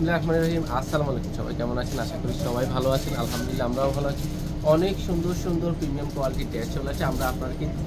বিসমিল্লাহির রহমানির রহিম। আসসালামু আলাইকুম, সবাই কেমন আছেন? আশা করি সবাই ভালো আছেন। আলহামদুলিল্লাহ আমরাও ভালো আছি। অনেক সুন্দর সুন্দর প্রিমিয়াম কোয়ালিটির ড্রেস চলে আসে। আমরা আপনারা কিন্তু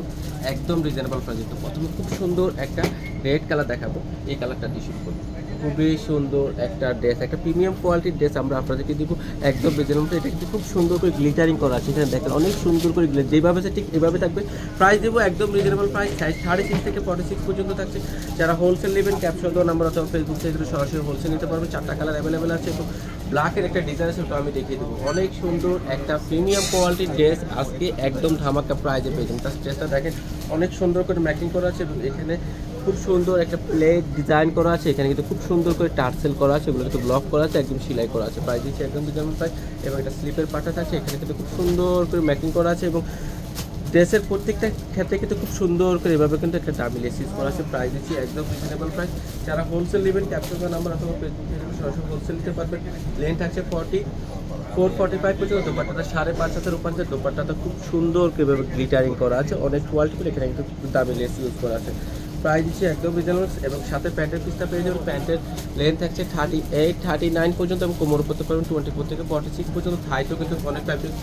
একদম রিজনেবল প্রাইসে, তো প্রথমে খুব সুন্দর একটা রেড কালার দেখাবো। এই কালারটা দিয়ে শুরু করবো। খুবই সুন্দর একটা ড্রেস, একটা প্রিমিয়াম কোয়ালিটির ড্রেস আমরা আপনাদেরকে দিব একদম রিজনেবল। এটা কিন্তু খুব সুন্দর করে গ্লিটারিং করা আছে। এখানে দেখেন অনেক সুন্দর করে যেভাবে আছে ঠিক এভাবে থাকবে। প্রাইস দেবো একদম রিজনেবল প্রাইস। সাইজ 36 থেকে 46 পর্যন্ত থাকছে। যারা হোলসেল নেবেন ক্যাপশন দেওয়া নাম্বার অথবা ফেসবুক থেকে সরাসরি হোলসেল নিতে পারবেন। 4টা কালার অ্যাভেলেবেল আছে এবং ব্ল্যাকের একটা ডিজাইন আছে, ওটা আমি দেখিয়ে দেবো। অনেক সুন্দর একটা প্রিমিয়াম কোয়ালিটির ড্রেস আজকে একদম ধামাকা প্রাইজে পেয়েছেন। তার ড্রেসটা দেখেন অনেক সুন্দর করে ম্যাকিং করা আছে এবং এখানে খুব সুন্দর একটা প্লেট ডিজাইন করা আছে। এখানে কিন্তু খুব সুন্দর করে টার্সেল করা আছে, এগুলো কিন্তু ব্লক করা আছে, একদম সেলাই করা আছে। প্রাইস দিচ্ছে একদম রিজনেবল প্রাইস এবং একটা স্লিপের পাটা থাকছে। এখানে কিন্তু খুব সুন্দর করে ম্যাকিং করা আছে এবং ড্রেসের প্রত্যেকটা ক্ষেত্রে কিন্তু খুব সুন্দর করে এভাবে কিন্তু একটা দামি লেস ইউজ করা আছে। প্রাইস দিচ্ছি একদম রিজনেবল প্রাইস। যারা হোলসেল নেবেন ক্যাপশন নাম্বার অথবা ফেসবুক থেকে সরাসরি হোলসেল নিতে পারবেন। লেন্থ আছে 44-45 পর্যন্ত। দোপাট্টাটা 5.5 হাতের উপর আছে। দোপাট্টাটা খুব সুন্দর করে গ্লিটারিং করা আছে, অনেক কোয়ালিটি করে। এখানে কিন্তু দামি লেস ইউজ করা আছে। প্রাইস দিচ্ছে একদম রিজনেবল এবং সাথে প্যান্টের পিসটা পেয়ে যাবেন। প্যান্টের লেন্থ থাকছে 38-39 পর্যন্ত এবং কোমর করতে পারবেন 24 থেকে 46 পর্যন্ত। থাইতেও কিন্তু অনেক ফ্যাব্রিক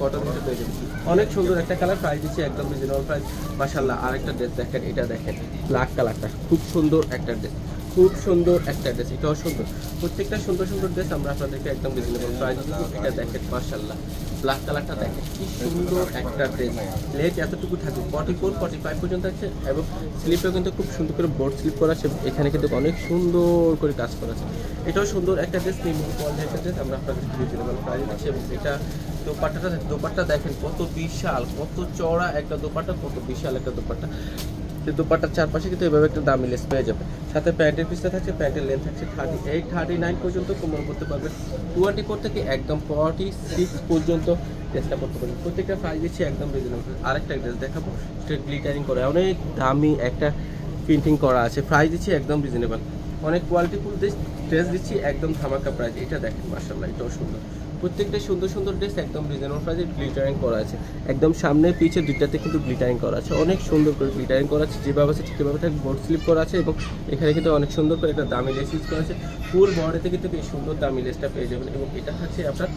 কটন মধ্যে পেয়ে যাবেন। অনেক সুন্দর একটা কালার। প্রাইস দিচ্ছে একদম রিজনেবল প্রাইস। মাশাআল্লাহ, আরেকটা ড্রেস দেখেন, এটা দেখেন ব্ল্যাক কালারটা খুব সুন্দর একটা ড্রেস, খুব সুন্দর একটা ড্রেস। এটাও সুন্দর। প্রত্যেকটা সুন্দর সুন্দর ড্রেস আমরা আপনাদেরকে একদম রিজনেবল প্রাইস দিব। এটা দেখেন মাশাআল্লাহ, ব্ল্যাক কালারটা দেখেন কি সুন্দর একটা ড্রেস। লেট এতটুকু থাকবে 44-45 পর্যন্ত আছে এবং স্লিপও কিন্তু খুব সুন্দর করে বোর্ড স্লিপ করা আছে। এখানে কিন্তু অনেক সুন্দর করে কাজ করা আছে। এটাও সুন্দর একটা ড্রেস, প্রিমিয়াম কোয়ালিটির একটা ড্রেস আমরা আপনাদেরকে রিজনেবল প্রাইস দিচ্ছি। এবং এটা দোপাট্টা দেখেন কত বিশাল, কত চওড়া একটা দোপাট্টা, কত বিশাল একটা দোপাট্টা। দোপাট্টার চারপাশে কিন্তু এভাবে একটা দামি লেস পেয়ে যাবে। সাথে প্যান্টের পিসটা থাকছে। প্যান্টের লেন্থ থাকছে 38-39 পর্যন্ত। কোমর করতে পারবে 24 থেকে একদম 46 পর্যন্ত ড্রেসটা করতে পারবে। প্রত্যেকটা প্রাইস দিচ্ছি একদম রিজনেবল। আরেকটা ড্রেস দেখাবো, সেটা গ্লিটারিং করে অনেক দামি একটা প্রিন্টিং করা আছে। প্রাইস দিচ্ছি একদম রিজনেবল। অনেক কোয়ালিটিফুল ড্রেস দিচ্ছি একদম ধামাকা প্রাইস। এটা দেখেন মাশাআল্লাহ, এটাও সুন্দর। প্রত্যেকটা সুন্দর সুন্দর ড্রেস একদম রিজনেবল প্রাইসে গ্লিটারিং করা আছে। একদম সামনে পিছে দুইটাতে কিন্তু গ্লিটারিং করা আছে, অনেক সুন্দর করে গ্লিটারিং করা আছে। যেভাবে আছে ঠিকভাবে থাকে বোর্ড স্লিপ করা আছে এবং এখানে কিন্তু অনেক সুন্দর করে একটা দামি লেস ইউজ করা আছে। ফুল বডিতে কিন্তু এই সুন্দর দামি লেসটা পেয়ে যাবেন। এবং এটা থাকছে আপনার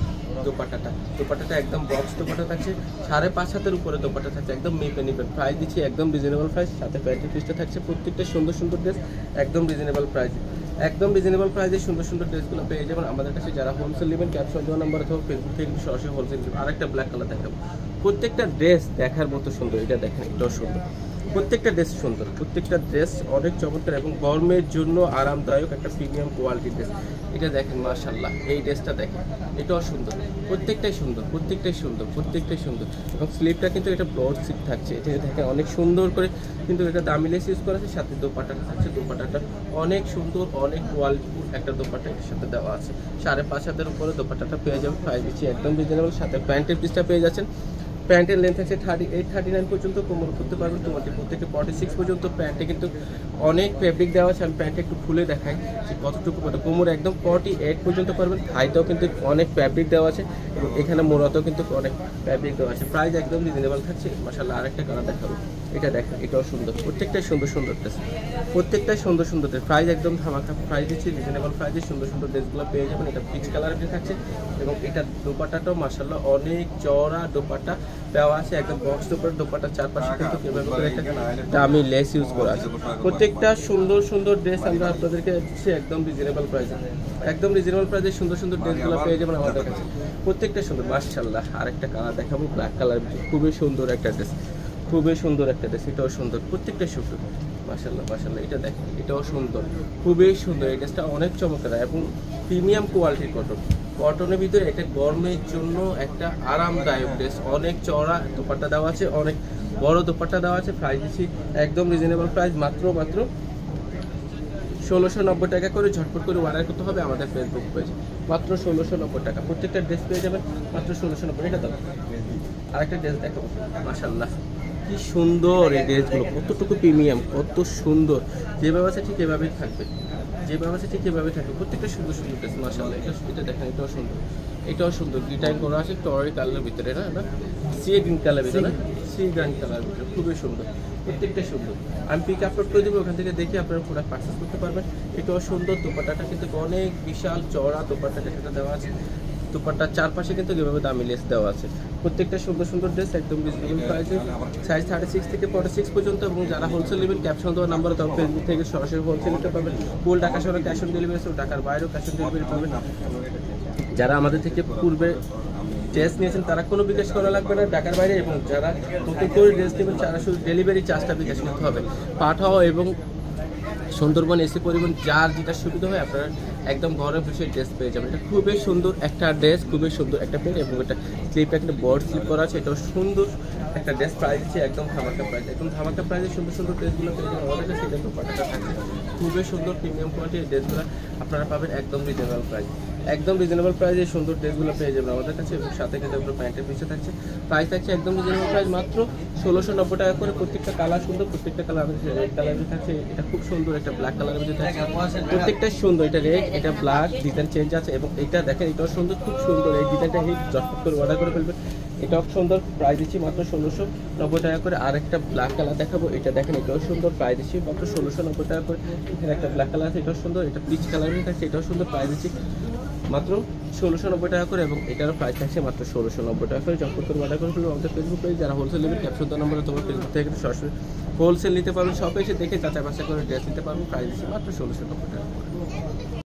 দোপাট্টাটা একদম বক্স দোপাট্টা থাকছে। 5.5 হাতের উপরে দোপাট্টা থাকছে, একদম মেপে নেবেন। প্রাইস দিচ্ছি একদম রিজনেবল প্রাইস। সাথে প্যান্টের পিসটা থাকছে। প্রত্যেকটা সুন্দর সুন্দর ড্রেস একদম রিজনেবল প্রাইস। একদম রিজনেবল প্রাইসে সুন্দর সুন্দর ড্রেসগুলো পেয়ে যাবেন আমাদের কাছে। যারা হোলসেল নেবেন ক্যাপশন দেওয়া নাম্বার অথবা ফেসবুক থেকে সরাসরি হোলসেল নেবেন। আরেকটা ব্ল্যাক কালার দেখাবো। প্রত্যেকটা ড্রেস দেখার মতো সুন্দর। এটা দেখেন, এটাও সুন্দর। প্রত্যেকটা ড্রেস সুন্দর, প্রত্যেকটা ড্রেস অনেক চমৎকার এবং গরমের জন্য আরামদায়ক একটা প্রিমিয়াম কোয়ালিটির ড্রেস। এটা দেখেন মাশাআল্লাহ, এই ড্রেসটা দেখেন, এটাও সুন্দর। প্রত্যেকটাই সুন্দর, প্রত্যেকটাই সুন্দর, প্রত্যেকটাই সুন্দর। এবং স্লিপটা কিন্তু এটা ব্লড স্লিপ থাকছে। এটা দেখেন অনেক সুন্দর করে কিন্তু এটা দামি লেস ইউজ করা আছে। সাথে দোপাট্টাটা থাকছে। দোপাট্টাটা অনেক সুন্দর, অনেক কোয়ালিটিফুল একটা দোপাট্টা এর সাথে দেওয়া আছে। 5.5 হাতের উপরে দোপাট্টাটা পেয়ে যাবেন। প্রাইস দিচ্ছি একদম রিজনেবল। সাথে প্যান্টের পিসটা পেয়ে যাচ্ছেন। প্যান্টের লেন্থ আছে 38-39 পর্যন্ত। কোমর করতে পারবেন 24 থেকে 46 পর্যন্ত। প্যান্টে কিন্তু অনেক ফেব্রিক দেওয়া আছে। আমি প্যান্টটা একটু খুলে দেখাই যে কতটুকু পাবে। কোমর একদম 48 পর্যন্ত পারবেন। হাইটাও কিন্তু অনেক ফেব্রিক দেওয়া আছে এবং এখানে মোড়াতেও কিন্তু অনেক ফেব্রিক দেওয়া আছে। প্রাইস একদম রিজনেবল থাকছে। মাশাআল্লাহ, আরেকটা কালার দেখাবো। এটা দেখেন, এটাও সুন্দর। প্রত্যেকটাই সুন্দর সুন্দর ড্রেস, প্রত্যেকটাই সুন্দর সুন্দর ড্রেস। প্রাইস একদম ধামাকা প্রাইস দিচ্ছি রিজনেবল প্রাইসে। সুন্দর সুন্দর ড্রেসগুলো পেয়ে যাবেন। এটা পিচ কালারের থাকছে এবং এটা দোপাট্টাটাও মাশাআল্লাহ অনেক চওড়া দোপাট্টা দেওয়া আছে। একদম বক্স দোপাট্টার চারপাশে কিন্তু এভাবে করে একটা দামি লেস ইউজ করা আছে। প্রত্যেকটা সুন্দর সুন্দর ড্রেস আমরা আপনাদেরকে দিচ্ছি একদম রিজনেবল প্রাইসে। একদম রিজনেবল প্রাইসে সুন্দর সুন্দর ড্রেসগুলো পেয়ে যাবেন আমাদের কাছে। প্রত্যেকটা সুন্দর। মাশাআল্লাহ, আরেকটা কালার দেখাবো, ব্ল্যাক কালার। খুবই সুন্দর একটা ড্রেস, খুবই সুন্দর একটা ড্রেস। এটাও সুন্দর, প্রত্যেকটা সুন্দর। মাশাআল্লাহ মাশাআল্লাহ, এটা দেখেন, এটাও সুন্দর, খুবই সুন্দর। এই ড্রেসটা অনেক চমৎকার এবং প্রিমিয়াম কোয়ালিটির কটনের ভিতরে এটা গরমের জন্য একটা আরামদায়ক ড্রেস। অনেক চওড়া দোপাট্টা দেওয়া আছে, অনেক বড় দোপাট্টা দেওয়া আছে। প্রাইস দিচ্ছি একদম রিজনেবল প্রাইস, মাত্র 1690 টাকা করে। ঝটপট করে অর্ডার করতে হবে আমাদের ফেসবুক পেজে। মাত্র 1690 টাকা প্রত্যেকটা ড্রেস পেয়ে যাবেন। মাত্র 1690 এটা দাও। আরেকটা ড্রেস দেখাবো। মাশাআল্লাহ, কি সুন্দর এই ড্রেসগুলো, কতটুকু প্রিমিয়াম, কত সুন্দর। যেভাবে আছে ঠিক এভাবেই থাকবে। যেভাবে আছে ঠিক এভাবে থাকবে, প্রত্যেকটা সুন্দর সুন্দর ড্রেস মাশাআল্লাহ। এটা দেখেন, এটাও সুন্দর ডিজাইন করা আছে টরি কালারের ভিতরে, না এটা সি গ্রিন কালার ভিতরে, না সি গ্রিন কালার ভিতরে, খুবই সুন্দর, প্রত্যেকটা সুন্দর। আমি পিক আপলোড করে দেবো, ওখান থেকে দেখে আপনারা প্রোডাক্ট পারচেস করতে পারবেন। এটাও সুন্দর, দোপাট্টাটা কিন্তু অনেক বিশাল চওড়া দোপাট্টাটা সেটা দেওয়া আছে, দোপাট্টার চারপাশে কিন্তু এভাবে দামি লেস দেওয়া আছে। প্রত্যেকটা সুন্দর সুন্দর ড্রেস একদম রিজনেবল প্রাইসে, সাইজ 36 থেকে 46 পর্যন্ত। এবং যারা হোলসেল নেবেন ক্যাপশন দেওয়ার নাম্বার তখন ফেসবুক থেকে সরাসরি হোলসেল নিতে পারবেন। ফুল ঢাকা শহরে ক্যাশ অন ডেলিভারি আছে, ঢাকার বাইরেও ক্যাশ অন ডেলিভারি পাবেন। যারা আমাদের থেকে পূর্বে ড্রেস নিয়েছেন তারা কোনো বিকাশ করা লাগবে না ঢাকার বাইরে, এবং যারা নতুন করে ড্রেস নেবেন তারা শুধু ডেলিভারি চার্জটা বিকাশ করতে হবে। পাঠাও এবং সুন্দরবন এসি পরিবহন যার যেটা সুবিধা হয় আপনারা একদম ঘরে বসে ড্রেস পেয়ে যাবেন। এটা খুবই সুন্দর একটা ড্রেস, খুবই সুন্দর একটা প্যান্ট, এবং এটা স্লিপটা একটা বড় স্লিপ করা আছে। এটাও সুন্দর একটা ড্রেস, প্রাইস দিচ্ছে একদম ধামাকা প্রাইস, একদম ধামাকা প্রাইসে সুন্দর সুন্দর ড্রেসগুলো পেয়ে যাবেন আমাদের কাছে। এটা দোপাট্টাটা থাকছে খুবই সুন্দর প্রিমিয়াম কোয়ালিটির ড্রেসগুলো আপনারা পাবেন একদম রিজনেবল প্রাইস, একদম রিজনেবল প্রাইসে সুন্দর ড্রেসগুলো পেয়ে যাবেন আমাদের কাছে। এবং সাথে কিন্তু আপনার প্যান্টের পিছিয়ে থাকছে, প্রাইস থাকছে একদম রিজনেবল প্রাইস মাত্র 1690 টাকা করে। প্রত্যেকটা কালার সুন্দর, প্রত্যেকটা কালার আমাদের রেড কালারের থাকছে, এটা খুব সুন্দর একটা ব্ল্যাক কালারের মধ্যে থাকছে, প্রত্যেকটা সুন্দর। এটা রেড, এটা ব্ল্যাক, ডিজাইন চেঞ্জ আছে। এবং এটা দেখেন এটাও সুন্দর, খুব সুন্দর, এই ডিজাইনটা হিট জটপট করে অর্ডার করে ফেলবেন। এটাও সুন্দর, প্রাইস দিচ্ছি মাত্র 1690 টাকা করে। আর একটা ব্ল্যাক কালার দেখাবো, এটা দেখেন এটাও সুন্দর, প্রাইস দিচ্ছি মাত্র 1690 টাকা করে। এখানে একটা ব্ল্যাক কালার আছে, এটাও সুন্দর, এটা পিচ কালারের থাকছে, এটাও সুন্দর, প্রাইস দিচ্ছি মাত্র 1690 টাকা করে। এবং এটারও প্রাইস থাকছে মাত্র 1690 টাকা করে। যখন করে অর্ডার করে ফেলবেন আমাদের ফেসবুক পেজ, যারা হোলসেল নেবেন ক্যাপশন দেওয়ার নম্বরে তোমার ফেসবুক থেকে সরাসরি হোলসেল নিতে পারবেন, শপে এসে দেখে যাচাই বাছাই করে ড্রেস নিতে পারবেন। প্রাইস দিচ্ছি মাত্র 1690 টাকা করে।